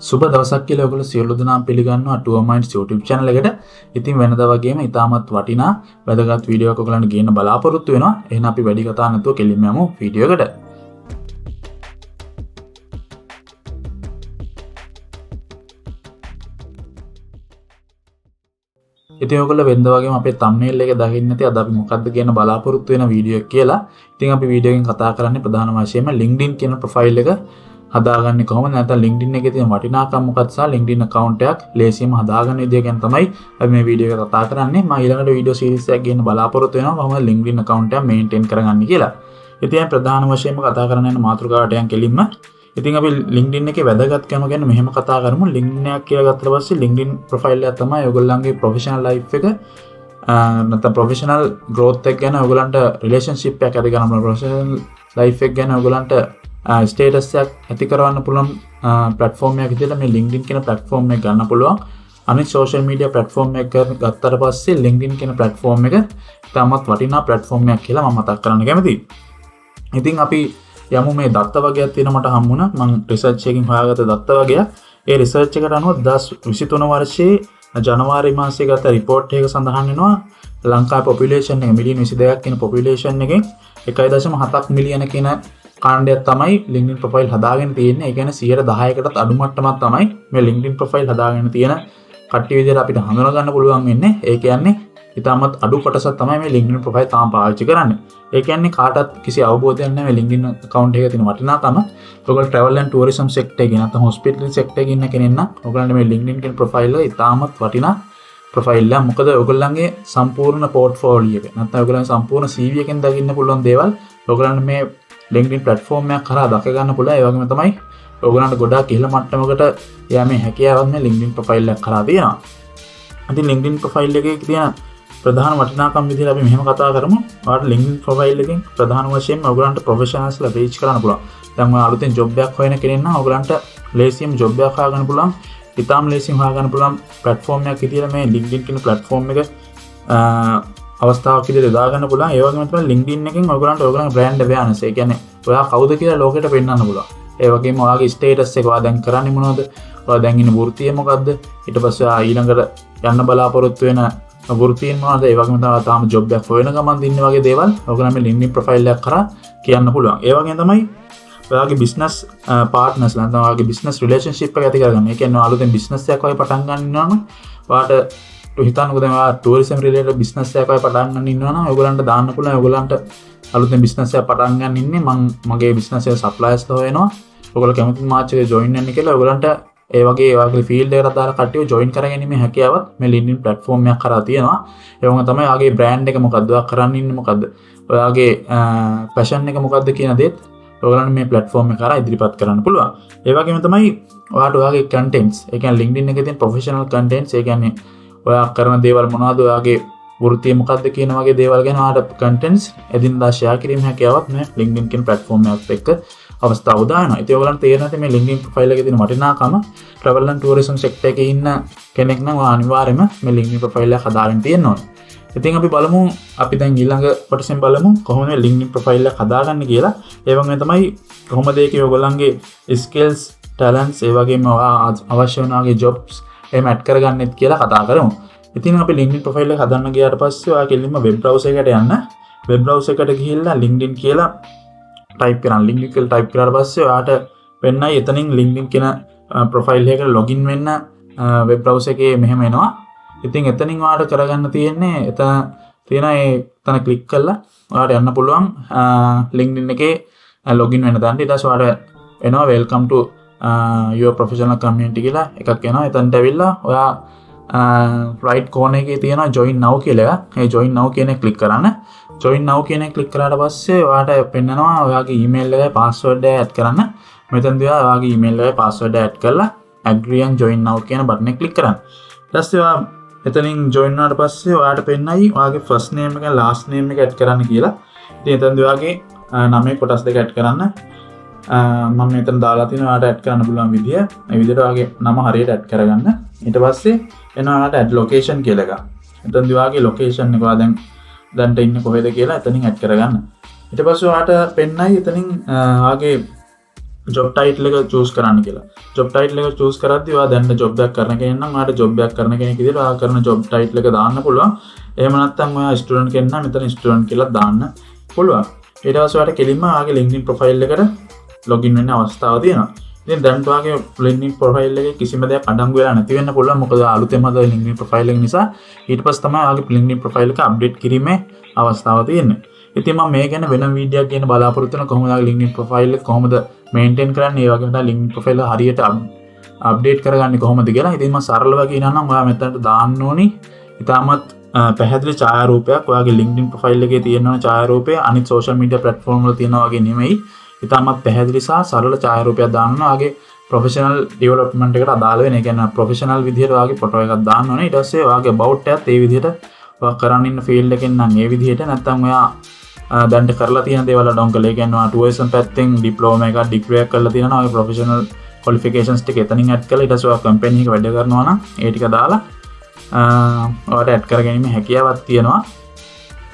සුබ දවසක් කියලා ඔයගොල්ලෝ සියලු දෙනාම පිළිගන්නවා Two Minds YouTube channel එකට. ඉතින් වෙනදා වගේම ඉතාමත් වටිනා වැදගත් වීඩියෝ එකක් ඔයගලන්ට ගේන්න බලාපොරොත්තු වෙනවා. එහෙනම් අපි වැඩි කතා නැතුව කෙලින්ම යමු වීඩියෝ එකට. ඉතින් ඔයගොල්ලෝ වෙනදා වගේම අපේ thumbnail එකේ දකින්න ඇති අද අපි මොකද්ද කියන බලාපොරොත්තු වෙන වීඩියෝ එක කියලා. ඉතින් අපි වීඩියෝ එකෙන් කතා කරන්නේ ප්‍රධාන වශයෙන්ම LinkedIn කියන ප්‍රොෆයිල් එක හදාගන්නේ කොහොමද නැත්නම් LinkedIn එකේ තියෙන වටිනාකම් මොකක්ද සහ LinkedIn account එකක් ලේසියෙන්ම හදාගන්න විදිය ගැන තමයි අපි මේ වීඩියෝ එක කතා කරන්නේ. මම ඊළඟට වීඩියෝ සීරීස් එකක් ගේන්න බලාපොරොත්තු වෙනවා කොහොමද LinkedIn account එක maintain කරගන්නේ කියලා. ඉතින් ප්‍රධාන වශයෙන්ම කතා කරන්න යන මාතෘකාවට යන් කෙලින්ම. ඉතින් අපි LinkedIn එකේ වැදගත්කම ගැන මෙහෙම කතා කරමු. LinkedIn එකක් කියලා ගත්තට පස්සේ LinkedIn profile එක තමයි ඔයගොල්ලන්ගේ professional life එක නැත්නම් professional growth එක ගැන ඔයගොල්ලන්ට relationship එකක් ඇති කරන professional life එක ගැන ඔයගොල්ලන්ට ස්ටේටස් එකක් ඇති කරවන්න පුළුවන් platform එකක් විදිහට මේ LinkedIn කියන platform එක ගන්න පුළුවන්. අනිත් social media platform එක ගත්තට පස්සේ LinkedIn කියන platform එක තාමත් වටිනා platform එකක් කියලා මම මතක් කරන්න කැමතියි. ඉතින් අපි යමු මේ දත්ත වගේක් තියෙන මට හම්බුණා. මම රිසර්ච් එකකින් හොයාගත්ත දත්ත වගේක්. ඒ රිසර්ච් එකට අනුව 2023 වර්ෂයේ ජනවාරි මාසයේ ගත report එකක සඳහන් වෙනවා ලංකාවේ population එක මිලියන 22ක් කියන population එකෙන් 1.7 මිලියන කියන කාණ්ඩයක් තමයි LinkedIn profile හදාගෙන තියෙන්නේ. ඒ කියන්නේ 10%කටත් අඩු මට්ටමක් තමයි මේ LinkedIn profile හදාගෙන තියෙන කට්ටිය විදිහට අපිට හඳුනා ගන්න පුළුවන් වෙන්නේ. ඒ කියන්නේ ඉතාමත් අඩු කොටසක් තමයි මේ LinkedIn profile තාම පාවිච්චි කරන්නේ. ඒ කියන්නේ කාටවත් කිසි අවබෝධයක් නැහැ මේ LinkedIn account එකේ තියෙන වටිනාකම. ඔයගොල්ලෝ travel and tourism sector එකේ නැත්නම් hospitality sector එකේ ඉන්න කෙනෙක් නම් ඔයගොල්ලන්ට මේ LinkedIn කියන profile එක ඉතාමත් වටිනා profile එක. මොකද ඔයගොල්ලන්ගේ සම්පූර්ණ portfolio එක නැත්නම් ඔයගොල්ලන්ගේ සම්පූර්ණ CV එකෙන් දකින්න පුළුවන් දේවල් ඔයගොල්ලන්ට මේ LinkedIn platform එකක් කරා දක ගන්න පුළුවන්. ඒ වගේම තමයි ඔයගොල්ලන්ට ගොඩාක් ඉහළ මට්ටමකට යෑමේ හැකියාවක් මේ LinkedIn profile එක කරා තියෙනවා. ඉතින් LinkedIn profile එකේ තියෙන ප්‍රධාන වටිනාකම් විදිහට අපි මෙහෙම කතා කරමු. ඔයාලට LinkedIn profile එකෙන් ප්‍රධාන වශයෙන්ම ඔයගොල්ලන්ට professionals ලා reach කරන්න පුළුවන්. දැන් ඔයාලා අලුතෙන් job එකක් හොයන කෙනෙක් නම් ඔයගොල්ලන්ට ලේසියෙන් job එකක් හොයාගන්න පුළුවන්. ඉතාම ලේසියෙන් හොයාගන්න පුළුවන් platform එකක් විදිහට මේ LinkedIn කියන platform එක අවස්ථාවක් විදිහට යොදා ගන්න පුළුවන්. ඒ වගේම තමයි LinkedIn එකෙන් ඔයගොල්ලන්ට ඔයගොල්ලන්ගේ brand awareness, ඒ කියන්නේ ඔයා කවුද කියලා ලෝකෙට පෙන්වන්න පුළුවන්. ඒ වගේම ඔයාගේ status එක ඔයා දැන් කරන්නේ මොනවද? ඔයා දැන් ඉන්න වෘත්තිය මොකද්ද? ඊට පස්සේ ඔයා ඊළඟට යන්න බලාපොරොත්තු වෙන වෘත්තිය මොනවද? ඒ වගේම තමයි තාම job එකක් හොයන ගමන් ඉන්න වගේ දේවල් ඔයගොල්ලන් මේ LinkedIn profile එකක් කරා කියන්න පුළුවන්. ඒ වගේම තමයි ඔයාගේ business partners නැත්නම් ඔයාගේ business relationship එක ඇති කරගන්න. ඒ කියන්නේ අලුතෙන් business එකක් වගේ පටන් ගන්න ඉන්නවා නම් ඔයාට හිතන්නකෝ දැන් ඔයා tourism related business එකක් වගේ පටන් ගන්න ඉන්නවා නම් ඔයගොල්ලන්ට දාන්න පුළුවන්. ඔයගොල්ලන්ට අලුතෙන් business එකක් පටන් ගන්න ඉන්නේ මගේ business එක suppliers ලා හොයනවා. ඔයගොල්ලෝ කැමති මාච් එකේ join වෙන්න කියලා ඔයගොල්ලන්ට ඒ වගේ ඔයාගේ field එකට දාලා කට්ටිය join කරගැනීමේ හැකියාවත් මේ LinkedIn platform එකක් කරා තියෙනවා. ඒ වගේම තමයි ඔයාගේ brand එක මොකද්ද? ඔයා කරන්න ඉන්නේ මොකද්ද? ඔයාගේ passion එක මොකද්ද කියන දේත් ඔයගොල්ලන්ට මේ platform එක කරා ඉදිරිපත් කරන්න පුළුවන්. ඒ වගේම තමයි ඔයාට ඔයාගේ contents, ඒ කියන්නේ LinkedIn එකේ තියෙන professional contents, ඒ කියන්නේ ඔයා කරන දේවල් මොනවද, ඔයාගේ වෘත්තිය මොකද්ද කියන වගේ දේවල් ගැන ඔයාට contents එදිනදා share කිරීම හැකියාවක් මේ LinkedIn කියන platform එකත් එක්ක අවස්ථාව උදා වෙනවා. ඉතින් ඔයගලන්ට තේරෙනවා මේ LinkedIn profile එකේ තියෙන වටිනාකම. travel and tourism sector එකේ ඉන්න කෙනෙක් නම් ඔයා අනිවාර්යයෙන්ම මේ LinkedIn profile එක හදාගෙන තියෙන්න ඕනේ. ඉතින් අපි බලමු, අපි දැන් ඊළඟ කොටසෙන් බලමු කොහොමද LinkedIn profile එක හදාගන්නේ කියලා. ඒ වගේම තමයි කොහොමද ඒකේ ඔයගොල්ලන්ගේ skills, talents, ඒ වගේම අවශ්‍ය වෙන වගේ jobs එහෙම ඇඩ් කරගන්නෙත් කියලා කතා කරමු. ඉතින් අපි LinkedIn profile එක හදන්න ගියාට පස්සේ ඔයා කෙලින්ම web browser එකට යන්න. web browser එකට ගිහිල්ලා LinkedIn කියලා type කරන්න. LinkedIn කියලා type කරාට පස්සේ ඔයාට වෙන්නයි එතනින් LinkedIn කියන profile එකට login වෙන්න web browser එකේ මෙහෙම එනවා. ඉතින් එතනින් ඔයාට කරගන්න තියෙන්නේ එතන තියෙන එතන click කරලා ඔයාට යන්න පුළුවන් LinkedIn එකේ login වෙන්න තැනට. ඊට පස්සේ ඔයාට එනවා welcome to your professional community කියලා එකක් එනවා. එතනට ඇවිල්ලා ඔයා right corner එකේ තියෙන join now කියලා එකක්. ඒ join now කියන එක click කරන්න. join now කියන එක click කරාට පස්සේ ඔයාට පෙන්නනවා ඔයාගේ email එකයි password එක add කරන්න. මෙතනදී ඔයාගේ email එකයි password එක add කරලා agree and join now කියන button එක click කරන්න. ඊට පස්සේ ඔයා එතනින් join වුණාට පස්සේ ඔයාට පෙන්නයි ඔයාගේ first name එක last name එක add කරන්න කියලා. ඉතින් එතනදී ඔයාගේ නමේ කොටස් දෙක add කරන්න. මම මෙතන දාලා තියෙනවා ඔයාලට add කරන්න පුළුවන් විදිය. මේ විදිහට ඔයාගේ නම හරියට add කරගන්න. ඊට පස්සේ එනවා ඔයාලට add location කියලා එකක්. එතනදී ඔයාගේ location එක ඔයා දැන්ට ඉන්නේ කොහෙද කියලා එතනින් add කරගන්න. ඊට පස්සේ ඔයාලට පෙන්නයි එතනින් ඔයාගේ ජොබ් ටයිටල් එක චූස් කරන්න කියලා. ජොබ් ටයිටල් එක චූස් කරද්දී ඔයා දැන් ජොබ් එකක් කරන කෙනෙක් නම් ඔයාට ජොබ් එකක් කරන කෙනෙක් විදිහට ඔයා කරන ජොබ් ටයිටල් එක දාන්න පුළුවන්. එහෙම නැත්නම් ඔයා ස්ටුඩන්ට් කෙනෙක් නම් මෙතන ස්ටුඩන්ට් කියලා දාන්න පුළුවන්. ඊට පස්සේ ඔයාට කෙලින්ම ඔයාගේ LinkedIn ප්‍රොෆයිල් එකට ලොගින් වෙන්න අවස්ථාව තියෙනවා. ඉතින් දැන් ඔයාගේ LinkedIn ප්‍රොෆයිල් එකේ කිසිම දෙයක් අඩංගු වෙලා නැති වෙන්න පුළුවන්. මොකද අලුතෙන්ම හදන LinkedIn ප්‍රොෆයිල් එක නිසා ඊට පස්සේ තමයි ඔයාගේ LinkedIn ප්‍රොෆයිල් එක අප්ඩේට් කිරීමේ අවස්ථාව තියෙන්නේ. ඉතින් මම මේ ගැන වෙනම වීඩියෝයක් ගන්න බලාපොරොත්තු වෙනවා. කොහොමද ඔයාගේ LinkedIn ප්‍රොෆයිල් එක කොහොමද මේන්ටේන් කරන්නේ, ඒ වගේම තමයි LinkedIn ප්‍රොෆයිල් එක හරියට අප්ඩේට් කරගන්නේ කොහොමද කියලා. ඉතින් මම සරලව කියනවා නම් ඔයා මෙතනට දාන්න ඕනි ඉතාමත් පැහැදිලි ඡායාරූපයක්. ඔයාගේ LinkedIn ප්‍රොෆයිල් එකේ තියෙන ඡායාරූපය අනිත් social media platform වල තියෙනවා වගේ නෙමෙයි. ඉතාමත් පැහැදිලි සහ සරල ඡායාරූපයක් දාන්න ඕන. ඔයාගේ professional development එකට අදාළ වෙන. ඒ කියන්නේ professional විදිහට ඔයාගේ ෆොටෝ එකක් දාන්න ඕනේ. ඊට පස්සේ ඔයාගේ about එකත් ඒ විදිහට ඔයා කරන් ඉන්න field එකෙන් නම් ඒ විදිහට නැත්නම් ඔයා දැන්ට කරලා තියෙන දේවල් අඩංගු කරලා ඒ කියන්නේ tourism පැත්තෙන් ඩිප්ලෝමා එකක් ඩිග්‍රී එකක් කරලා තියෙනවා. ඔය ප්‍රොෆෙෂනල් ක්වොලිෆිකේෂන්ස් ටික එතනින් ඇඩ් කරලා ඊට පස්සේ ඔයා කම්පැනි එකක වැඩ කරනවා නම් ඒ ටික දාලා ඔයාට ඇඩ් කරගැනීමේ හැකියාවක් තියෙනවා.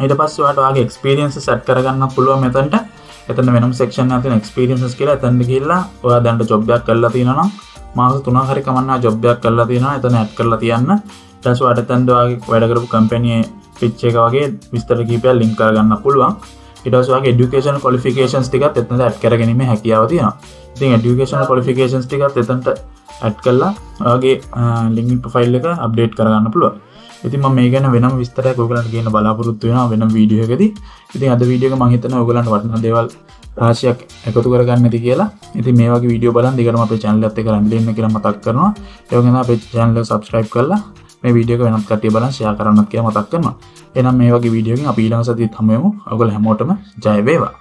ඊට පස්සේ ඔයාට ඔයාගේ එක්ස්පීරියන්සස් ඇඩ් කරගන්න පුළුවන් මෙතනට. එතන වෙනම සෙක්ෂන් එකක් තියෙන එක්ස්පීරියන්සස් කියලා. එතනට ගිහිල්ලා ඔයා දැන්ට ජොබ් එකක් කරලා තියෙනවා නම් මාස 3ක් හරි කමන්නා ජොබ් එකක් කරලා තියෙනවා. එතන ඇඩ් කරලා තියන්න. ඊට පස්සේ ඔයාට එතනට ඔයාගේ වැඩ කරපු කම්පැනි පිච් එක වගේ විස්තර කීපයක් ලින්ක් කරගන්න පුළුවන්. ඊට පස්සේ ඔයාගේ এডুকেෂන් ක්වොලිෆිකේෂන්ස් ටිකත් එතනට ඇඩ් කරගැනීමේ හැකියාව තියෙනවා. ඉතින් এডুকেෂන් ක්වොලිෆිකේෂන්ස් ටිකත් එතනට ඇඩ් කරලා ඔයාගේ LinkedIn ප්‍රොෆයිල් එක අප්ඩේට් කරගන්න පුළුවන්. ඉතින් මම මේ ගැන වෙනම විස්තරයක් ඔයගලන්ට කියන්න බලාපොරොත්තු වෙනවා වෙනම වීඩියෝ එකකදී. ඉතින් අද වීඩියෝ එක මම හිතනවා ඔයගලන්ට වටිනා දේවල් රාශියක් එකතු කරගන්න ඇති කියලා. ඉතින් මේ වගේ වීඩියෝ බලන් දිගටම අපේ channel එකත් එක්ක රැඳිලා ඉන්න කියලා මතක් කරනවා. ඒ වගේම අපේ channel එක subscribe කරලා මේ වීඩියෝ එක වෙනත් කට්ටිය බලන් share කරන්නත් කියලා මතක් කරනවා. එහෙනම් මේ වගේ වීඩියෝ එකකින් අපි ඊළඟ සතියේත් හමු වෙමු. ඔයගොල්ලෝ හැමෝටම ජය වේවා.